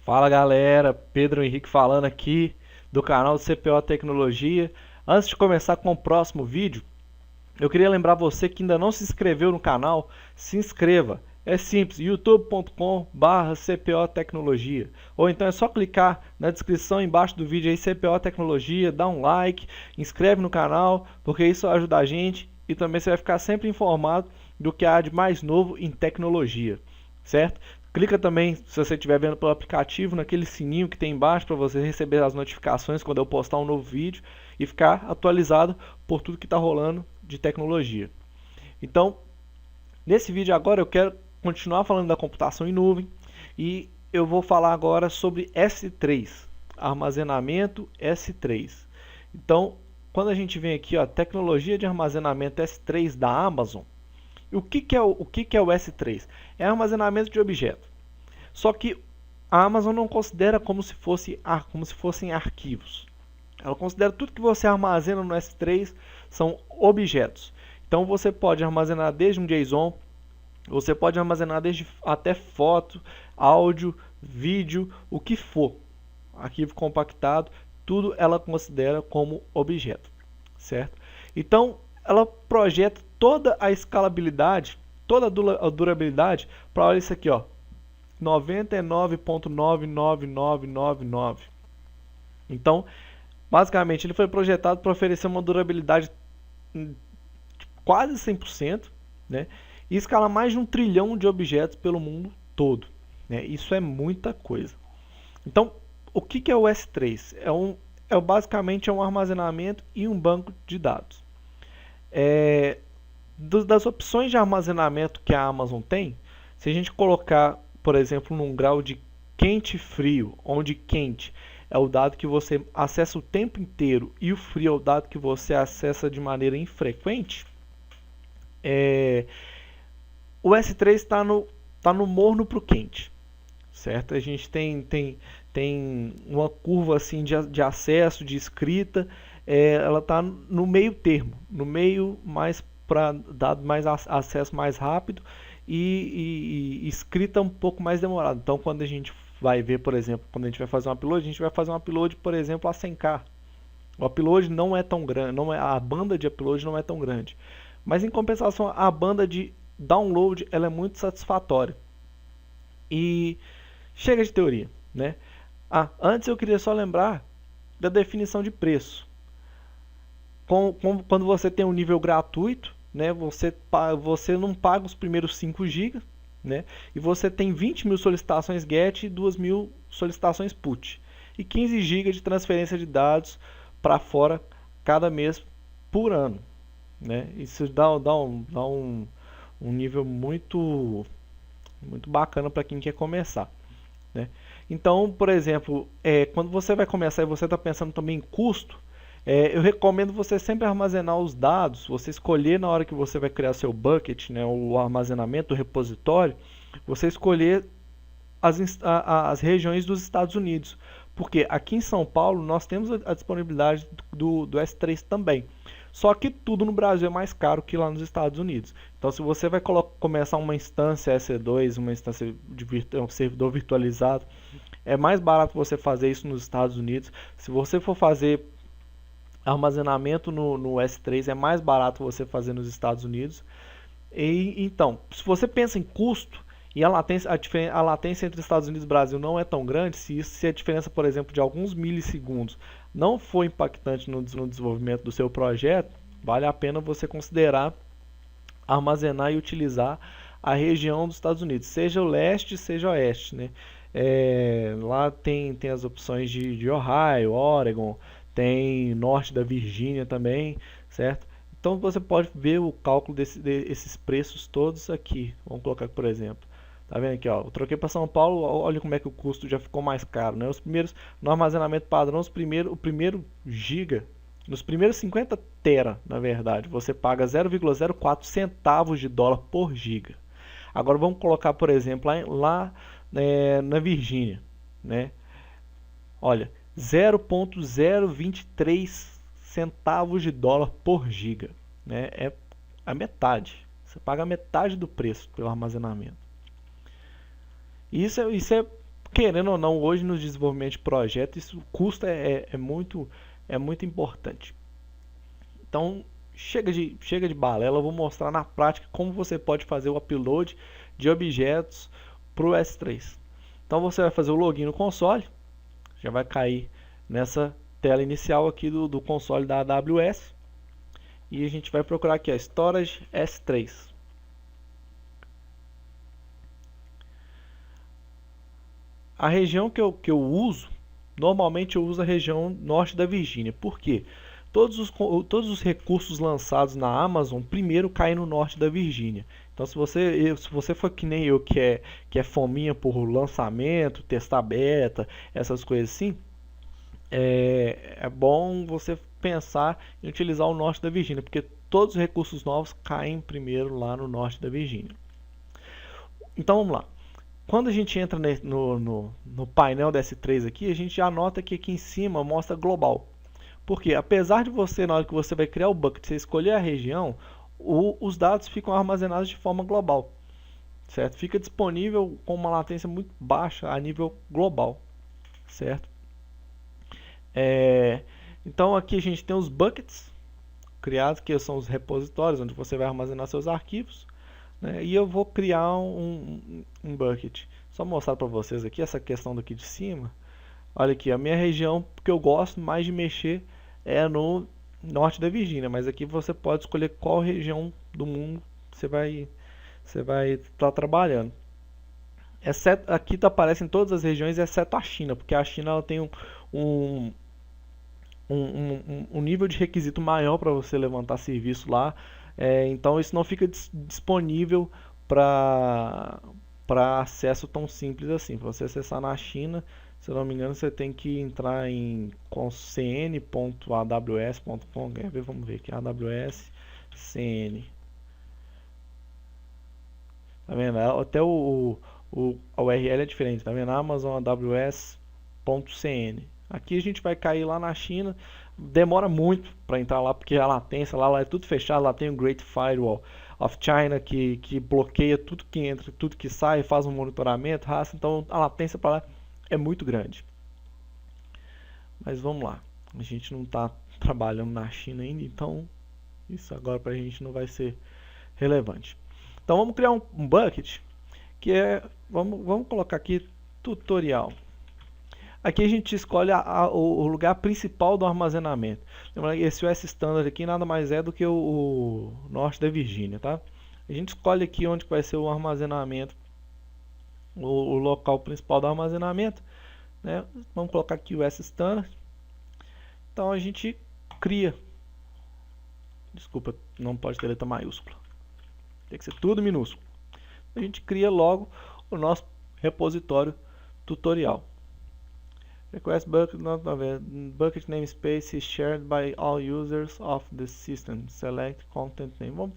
Fala galera, Pedro Henrique falando aqui do canal do CPO Tecnologia. Antes de começar com o próximo vídeo, eu queria lembrar você que ainda não se inscreveu no canal, se inscreva. É simples, youtube.com/CPO Tecnologia. Ou então é só clicar na descrição embaixo do vídeo aí, CPO Tecnologia, dá um like, inscreve no canal, porque isso ajuda a gente e também você vai ficar sempre informado do que há de mais novo em tecnologia, certo? Clica também, se você estiver vendo pelo aplicativo, naquele sininho que tem embaixo para você receber as notificações quando eu postar um novo vídeo e ficar atualizado por tudo que está rolando de tecnologia. Então, nesse vídeo agora eu quero continuar falando da computação em nuvem e eu vou falar agora sobre S3, armazenamento S3. Então, quando a gente vem aqui, ó, tecnologia de armazenamento S3 da Amazon, o que é o S3? É armazenamento de objetos. Só que a Amazon não considera como se fossem arquivos. Ela considera tudo que você armazena no S3 são objetos. Então você pode armazenar desde um JSON, você pode armazenar desde até foto, áudio, vídeo, o que for. Arquivo compactado, tudo ela considera como objeto, certo? Então ela projeta toda a escalabilidade, toda a durabilidade para, olha isso aqui, ó, 99.99999. Então, basicamente, ele foi projetado para oferecer uma durabilidade quase 100%, né? E escalar mais de 1 trilhão de objetos pelo mundo todo, né? Isso é muita coisa. Então, o que é o S3? Basicamente um armazenamento e um banco de dados. Das opções de armazenamento que a Amazon tem, se a gente colocar, por exemplo, num grau de quente e frio, onde quente é o dado que você acessa o tempo inteiro e o frio é o dado que você acessa de maneira infrequente, o S3 está no morno para o quente, certo? A gente tem uma curva assim de acesso, de escrita, ela está no meio termo, no meio mais para dar mais acesso mais rápido e escrita um pouco mais demorado. Então, quando a gente vai ver, por exemplo, quando a gente vai fazer um upload, a gente vai fazer um upload, por exemplo, a 100K. O upload não é tão grande, a banda de upload não é tão grande. Mas em compensação, a banda de download ela é muito satisfatória. E chega de teoria, né? Antes eu queria só lembrar da definição de preço. Quando você tem um nível gratuito, né, você não paga os primeiros 5 GB, né, e você tem 20 mil solicitações GET e 2 mil solicitações PUT. E 15 GB de transferência de dados para fora cada mês por ano. Né? Isso dá um nível muito bacana para quem quer começar. Né? Então, por exemplo, quando você vai começar e você está pensando também em custo, eu recomendo você sempre armazenar os dados, você escolher na hora que você vai criar seu bucket, né, o armazenamento, o repositório, você escolher as regiões dos Estados Unidos. Porque aqui em São Paulo nós temos a disponibilidade do S3 também. Só que tudo no Brasil é mais caro que lá nos Estados Unidos. Então, se você vai começar uma instância EC2, uma instância de um servidor virtualizado, é mais barato você fazer isso nos Estados Unidos. Se você for fazer armazenamento no S3, é mais barato você fazer nos Estados Unidos. Então, se você pensa em custo, e a latência entre Estados Unidos e Brasil não é tão grande, se a diferença, por exemplo, de alguns milissegundos não for impactante no desenvolvimento do seu projeto, vale a pena você considerar armazenar e utilizar a região dos Estados Unidos, seja o leste, seja o oeste. Né? Lá tem as opções de Ohio, Oregon, tem norte da Virgínia também, certo? Então você pode ver o cálculo desses preços todos aqui. Vamos colocar, por exemplo. Tá vendo aqui, ó? Eu troquei para São Paulo, olha como é que o custo já ficou mais caro, né? No armazenamento padrão, o primeiro giga, nos primeiros 50 tera, na verdade, você paga 0,04 centavos de dólar por giga. Agora vamos colocar, por exemplo, lá na Virgínia, né? Olha, 0,023 centavos de dólar por giga, né? É a metade. Você paga a metade do preço pelo armazenamento. Isso é querendo ou não, hoje no desenvolvimento de projeto, isso, o custo é muito importante. Então, chega de balela, eu vou mostrar na prática como você pode fazer o upload de objetos para o S3. Então, você vai fazer o login no console, já vai cair nessa tela inicial aqui do console da AWS. E a gente vai procurar aqui, Storage S3. A região que eu uso, normalmente eu uso a região norte da Virgínia. Por quê? Todos os recursos lançados na Amazon primeiro caem no norte da Virgínia. Então se você for que nem eu, que é fominha por lançamento, testar beta, essas coisas assim, é bom você pensar em utilizar o norte da Virgínia, porque todos os recursos novos caem primeiro lá no norte da Virgínia. Então vamos lá. Quando a gente entra no painel da S3 aqui, a gente já nota que aqui em cima mostra global. Porque apesar de você, na hora que você vai criar o bucket, você escolher a região, os dados ficam armazenados de forma global. Certo? Fica disponível com uma latência muito baixa a nível global. Certo? Então aqui a gente tem os buckets criados, que são os repositórios onde você vai armazenar seus arquivos, né? E eu vou criar um bucket. Só mostrar para vocês aqui essa questão daqui de cima. Olha aqui, a minha região que eu gosto mais de mexer é no norte da Virgínia, mas aqui você pode escolher qual região do mundo você vai estar trabalhando. Exceto, aqui aparecem todas as regiões exceto a China, porque a China ela tem um nível de requisito maior para você levantar serviço lá, então isso não fica disponível para acesso tão simples assim. Para você acessar na China, se eu não me engano, você tem que entrar em cn.aws.com. Vamos ver aqui, AWS CN. Tá vendo? Até a URL é diferente, tá vendo? Amazon AWS.cn. Aqui a gente vai cair lá na China, demora muito para entrar lá, porque a latência lá é tudo fechado, lá tem o Great Firewall of China que bloqueia tudo que entra, tudo que sai, faz um monitoramento, raça, então a latência para lá é muito grande. Mas vamos lá, a gente não está trabalhando na China ainda, então isso agora para a gente não vai ser relevante. Então vamos criar um bucket, que vamos colocar aqui tutorial. Aqui a gente escolhe o lugar principal do armazenamento. Lembrando que esse US Standard aqui nada mais é do que o norte da Virgínia, tá? A gente escolhe aqui onde vai ser o armazenamento, o local principal do armazenamento, né? Vamos colocar aqui o US Standard. Então a gente cria. Desculpa, não pode ter letra maiúscula. Tem que ser tudo minúsculo. A gente cria logo o nosso repositório tutorial. Request bucket namespace is shared by all users of the system. Select content name. Vamos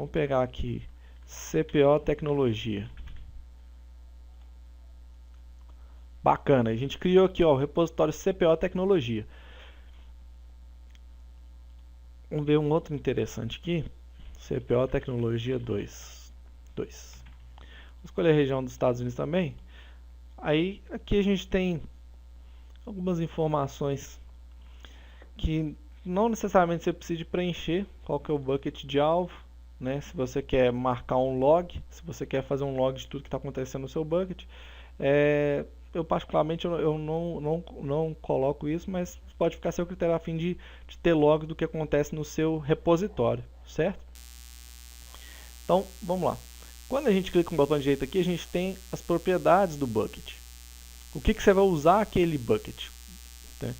pegar aqui CPO Tecnologia. Bacana. A gente criou aqui, ó, o repositório CPO Tecnologia. Vamos ver um outro interessante aqui. CPO Tecnologia 2. Vou escolher a região dos Estados Unidos também. Aí aqui a gente tem algumas informações que não necessariamente você precisa preencher. Qual que é o bucket de alvo, né? Se você quer marcar um log, se você quer fazer um log de tudo que está acontecendo no seu bucket. Eu particularmente eu não coloco isso, mas pode ficar a seu critério a fim de ter log do que acontece no seu repositório, certo? Então vamos lá. Quando a gente clica no botão direito aqui, a gente tem as propriedades do bucket. O que você vai usar aquele bucket? Né?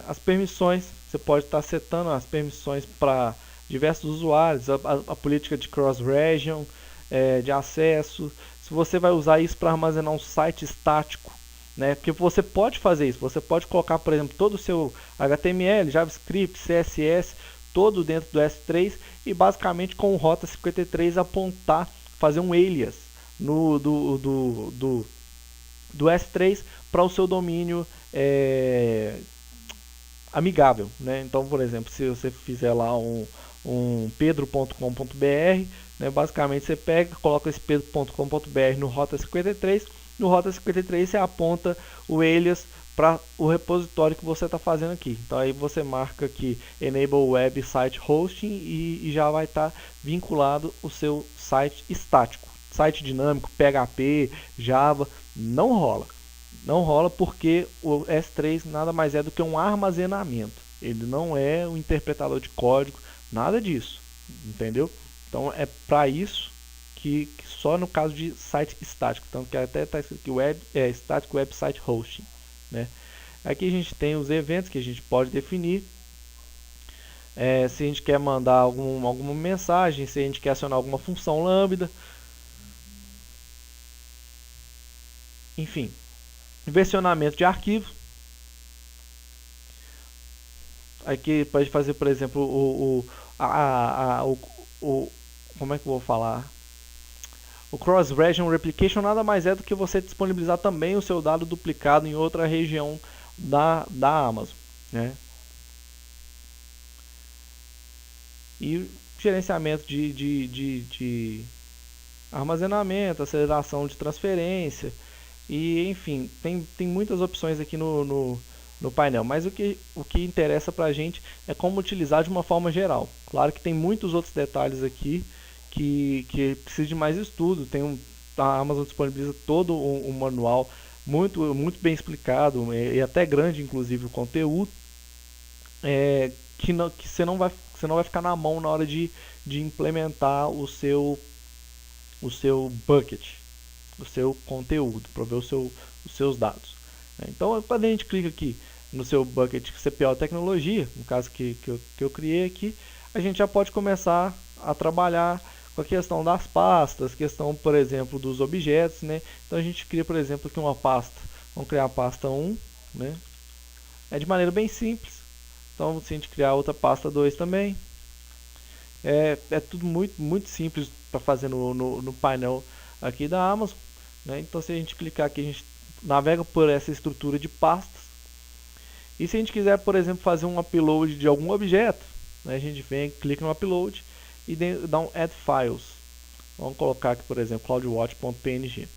As permissões, você pode estar setando as permissões para diversos usuários, a política de cross-region, de acesso. Se você vai usar isso para armazenar um site estático, né? Porque você pode fazer isso, você pode colocar, por exemplo, todo o seu HTML, JavaScript, CSS, todo dentro do S3 e basicamente com o Rota 53 apontar, fazer um alias do S3 para o seu domínio amigável, né? Então, por exemplo, se você fizer lá um pedro.com.br, né, basicamente você pega, coloca esse pedro.com.br no Rota 53 No Rota 53 você aponta o alias para o repositório que você está fazendo aqui. Então aí você marca aqui Enable Web Site Hosting e já vai estar vinculado o seu site estático. Site dinâmico, PHP, Java, não rola. Não rola porque o S3 nada mais é do que um armazenamento. Ele não é um interpretador de código, nada disso, entendeu? Então é para isso que só no caso de site estático, então que até está escrito aqui Static Website Hosting, né? Aqui a gente tem os eventos que a gente pode definir, se a gente quer mandar alguma mensagem, se a gente quer acionar alguma função lambda, enfim, versionamento de arquivo. Aqui pode fazer, por exemplo, como é que eu vou falar? O Cross-Region Replication nada mais é do que você disponibilizar também o seu dado duplicado em outra região da Amazon, né? E gerenciamento de armazenamento, aceleração de transferência, e enfim, tem muitas opções aqui no painel, mas o que interessa para a gente é como utilizar de uma forma geral. Claro que tem muitos outros detalhes aqui que precisa de mais estudo. A Amazon disponibiliza todo um manual muito bem explicado e até grande, inclusive, o conteúdo, que você não vai ficar na mão na hora de implementar o seu bucket, o seu conteúdo, prover os seus dados. Então, quando a gente clica aqui no seu bucket CPO Tecnologia, no caso que eu criei aqui, a gente já pode começar a trabalhar com a questão das pastas, questão, por exemplo, dos objetos, né? Então a gente cria, por exemplo, aqui uma pasta. Vamos criar a pasta 1, né? É de maneira bem simples. Então, se a gente criar outra pasta 2 também, é tudo muito simples para fazer no painel aqui da Amazon, né? Então, se a gente clicar aqui, a gente navega por essa estrutura de pastas. E se a gente quiser, por exemplo, fazer um upload de algum objeto, né, a gente vem, clica no upload e dá um add files. Vamos colocar aqui, por exemplo, cloudwatch.png.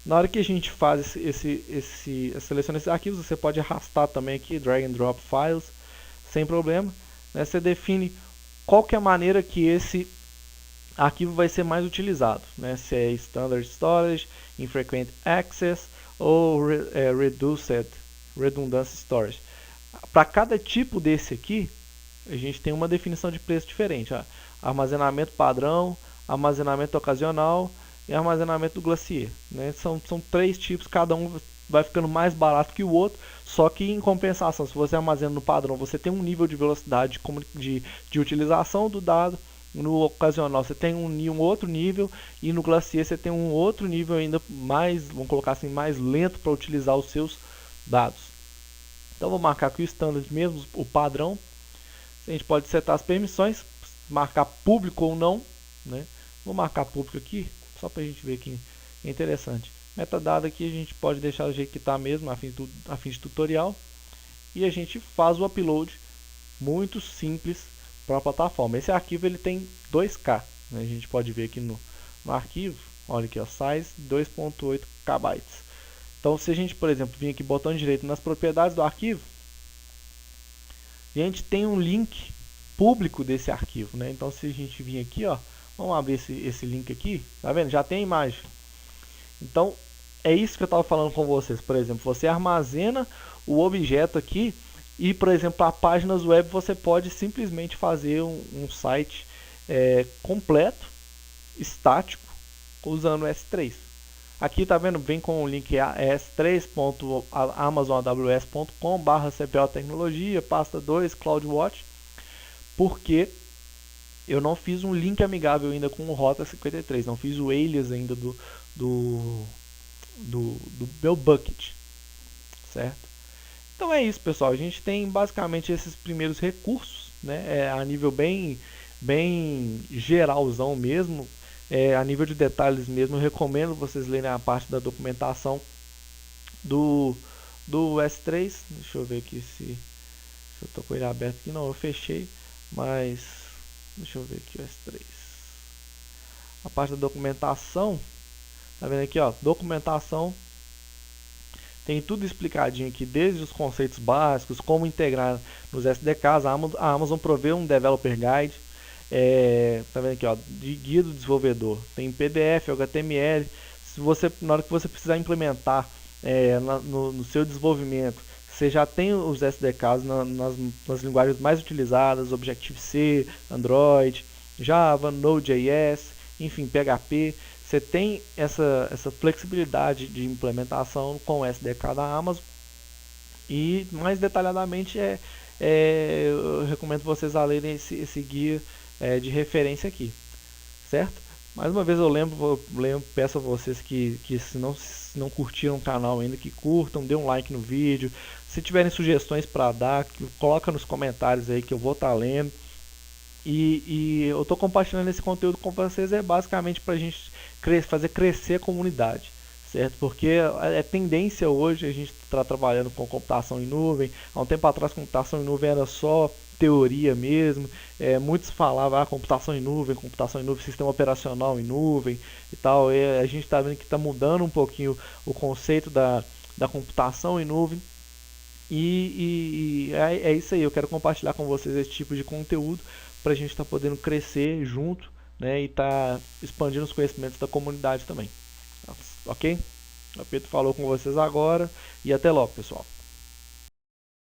Na hora que a gente faz seleciona esses arquivos, você pode arrastar também aqui, drag and drop files, sem problema, né? Você define qual que é a maneira que esse arquivo vai ser mais utilizado, né? Se é Standard Storage, Infrequent Access ou Reduced Redundant Storage. Para cada tipo desse aqui, a gente tem uma definição de preço diferente. Armazenamento padrão, armazenamento ocasional e armazenamento do Glacier, né? São 3 tipos, cada um vai ficando mais barato que o outro, só que em compensação, se você armazena no padrão, você tem um nível de velocidade de utilização do dado. No ocasional você tem um outro nível, e no Glacier você tem um outro nível ainda mais, vamos colocar assim, mais lento para utilizar os seus dados. Então vou marcar aqui o standard mesmo, o padrão. A gente pode setar as permissões, marcar público ou não, né? Vou marcar público aqui, só para a gente ver que é interessante. Metadado aqui a gente pode deixar do jeito que está mesmo, a fim de tutorial. E a gente faz o upload muito simples para a plataforma. Esse arquivo ele tem 2K, né? A gente pode ver aqui no arquivo, olha aqui, ó, size 2.8 KB. Então, se a gente, por exemplo, vir aqui botão direito nas propriedades do arquivo, a gente tem um link público desse arquivo, né? Então, se a gente vir aqui, ó, vamos abrir esse link aqui, tá vendo? Já tem a imagem. Então, é isso que eu estava falando com vocês. Por exemplo, você armazena o objeto aqui e, por exemplo, para páginas web você pode simplesmente fazer um site completo, estático, usando o S3. Aqui tá vendo, vem com o link s3.amazonaws.com/cpo tecnologia, pasta 2, CloudWatch, porque eu não fiz um link amigável ainda com o Rota 53, não fiz o alias ainda do meu bucket, certo? Então é isso, pessoal. A gente tem basicamente esses primeiros recursos, né? A nível bem geralzão mesmo, a nível de detalhes mesmo. Eu recomendo vocês lerem a parte da documentação do S3. Deixa eu ver aqui se eu estou com ele aberto aqui. Não, eu fechei, mas deixa eu ver aqui o S3. A parte da documentação Tá vendo aqui, ó, documentação. Tem tudo explicadinho aqui, desde os conceitos básicos, como integrar nos SDKs. A Amazon provê um Developer Guide. Tá vendo aqui, ó, de guia do desenvolvedor. Tem PDF, HTML. Se você, na hora que você precisar implementar no seu desenvolvimento, você já tem os SDKs nas linguagens mais utilizadas, Objective-C, Android, Java, Node.js, enfim, PHP. Você tem essa flexibilidade de implementação com o SDK da Amazon. E mais detalhadamente eu recomendo vocês a lerem esse guia de referência aqui, certo? Mais uma vez eu peço a vocês que se não curtiram o canal ainda, que curtam, dê um like no vídeo. Se tiverem sugestões para dar, coloca nos comentários aí que eu vou estar lendo. E eu estou compartilhando esse conteúdo com vocês basicamente para a gente fazer crescer a comunidade, certo? Porque é tendência hoje a gente está trabalhando com computação em nuvem. Há um tempo atrás, computação em nuvem era só teoria mesmo. Muitos falavam computação em nuvem, sistema operacional em nuvem e tal. A gente está vendo que está mudando um pouquinho o conceito da computação em nuvem. E é isso aí, eu quero compartilhar com vocês esse tipo de conteúdo para a gente estar podendo crescer junto, né, e estar expandindo os conhecimentos da comunidade também. Ok? O Pedro falou com vocês agora e até logo, pessoal.